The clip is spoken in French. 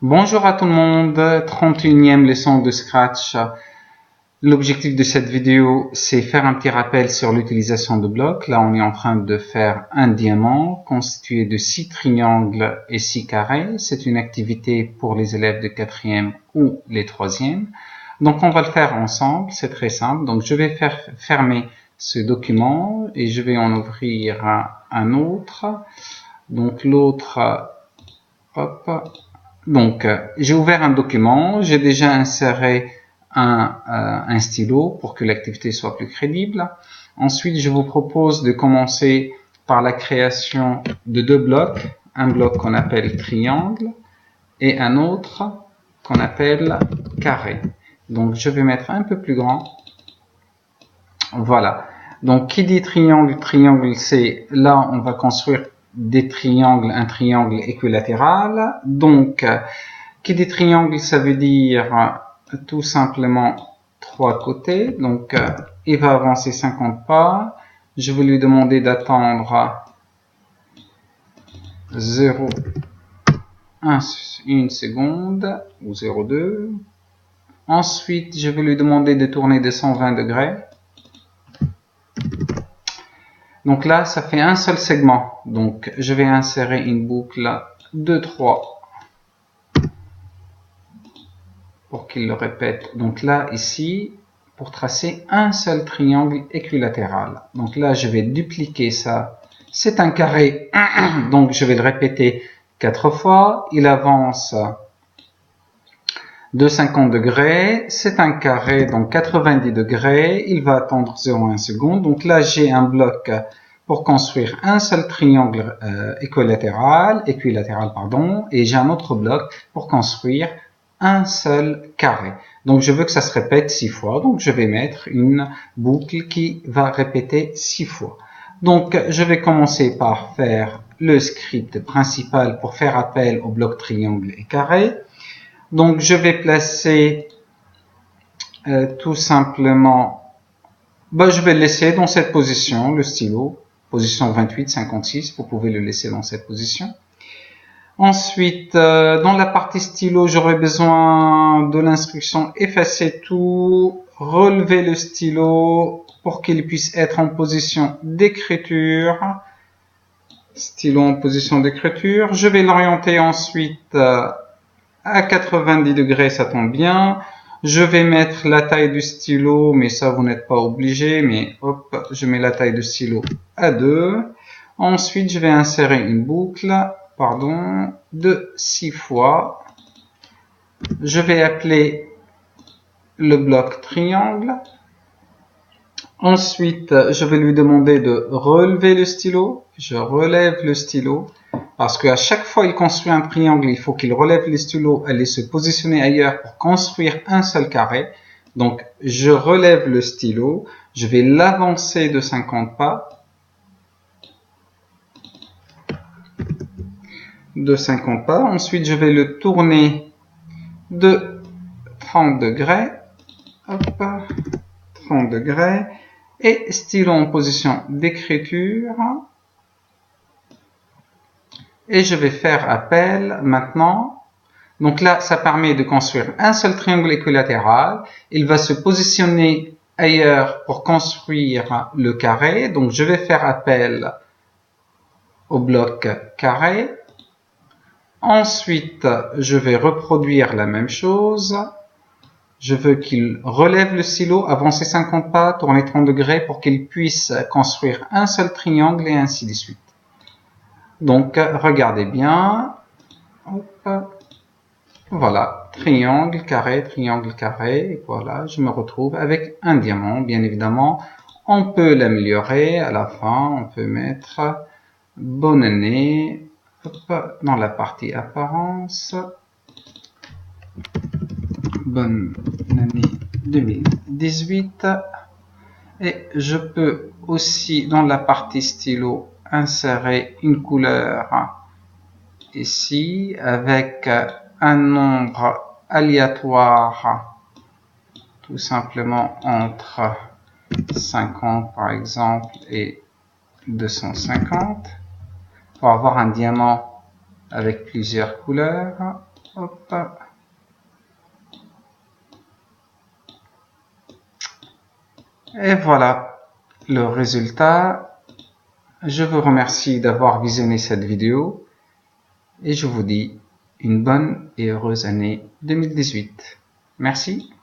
Bonjour à tout le monde, 31e leçon de Scratch. L'objectif de cette vidéo, c'est faire un petit rappel sur l'utilisation de blocs. Là, on est en train de faire un diamant constitué de 6 triangles et 6 carrés. C'est une activité pour les élèves de 4e ou les 3e. Donc, on va le faire ensemble, c'est très simple. Donc, je vais fermer ce document et je vais en ouvrir un autre. Donc, l'autre, hop. Donc, j'ai ouvert un document, j'ai déjà inséré un stylo pour que l'activité soit plus crédible. Ensuite, je vous propose de commencer par la création de deux blocs. Un bloc qu'on appelle triangle et un autre qu'on appelle carré. Donc, je vais mettre un peu plus grand. Voilà. Donc, qui dit triangle, triangle, c'est là, on va construire des triangles, un triangle équilatéral. Donc, qui dit triangle, ça veut dire tout simplement 3 côtés. Donc, il va avancer 50 pas. Je vais lui demander d'attendre 1 seconde ou 0,2. Ensuite, je vais lui demander de tourner de 120 degrés. Donc là, ça fait un seul segment. Donc, je vais insérer une boucle de 3 pour qu'il le répète. Donc là, ici, pour tracer un seul triangle équilatéral. Donc là, je vais dupliquer ça. C'est un carré, donc je vais le répéter 4 fois. Il avance de 50 degrés. C'est un carré, donc 90 degrés. Il va attendre 0,1 seconde. Donc là, j'ai un bloc pour construire un seul triangle équilatéral, et j'ai un autre bloc pour construire un seul carré. Donc, je veux que ça se répète 6 fois. Donc, je vais mettre une boucle qui va répéter 6 fois. Donc, je vais commencer par faire le script principal pour faire appel au bloc triangle et carré. Donc, je vais placer tout simplement, je vais le laisser dans cette position, le stylo, position 28, 56. Vous pouvez le laisser dans cette position. Ensuite, dans la partie stylo, j'aurai besoin de l'instruction effacer tout, relever le stylo pour qu'il puisse être en position d'écriture. Stylo en position d'écriture. Je vais l'orienter ensuite à 90 degrés, ça tombe bien. Je vais mettre la taille du stylo, mais ça vous n'êtes pas obligé, mais hop, je mets la taille du stylo à 2. Ensuite, je vais insérer une boucle de 6 fois. Je vais appeler le bloc triangle. Ensuite, je vais lui demander de relever le stylo. Je relève le stylo parce qu'à chaque fois qu'il construit un triangle, il faut qu'il relève le stylo, aller se positionner ailleurs pour construire un seul carré. Donc, je relève le stylo. Je vais l'avancer de 50 pas. Ensuite, je vais le tourner de 30 degrés. Hop, 30 degrés. Et stylo en position d'écriture. Et je vais faire appel maintenant. Donc là, ça permet de construire un seul triangle équilatéral. Il va se positionner ailleurs pour construire le carré. Donc, je vais faire appel au bloc carré. Ensuite, je vais reproduire la même chose. Je veux qu'il relève le stylo, avancer 50 pas, tourner 30 degrés pour qu'il puisse construire un seul triangle et ainsi de suite. Donc, regardez bien. Hop. Voilà, triangle, carré, et voilà, je me retrouve avec un diamant, bien évidemment. On peut l'améliorer à la fin, on peut mettre bonne année. Hop, dans la partie apparence, bonne année 2018, et je peux aussi dans la partie stylo insérer une couleur ici avec un nombre aléatoire, tout simplement entre 50 par exemple et 250. Pour avoir un diamant avec plusieurs couleurs. Hop. Et voilà le résultat. Je vous remercie d'avoir visionné cette vidéo et je vous dis une bonne et heureuse année 2018. Merci.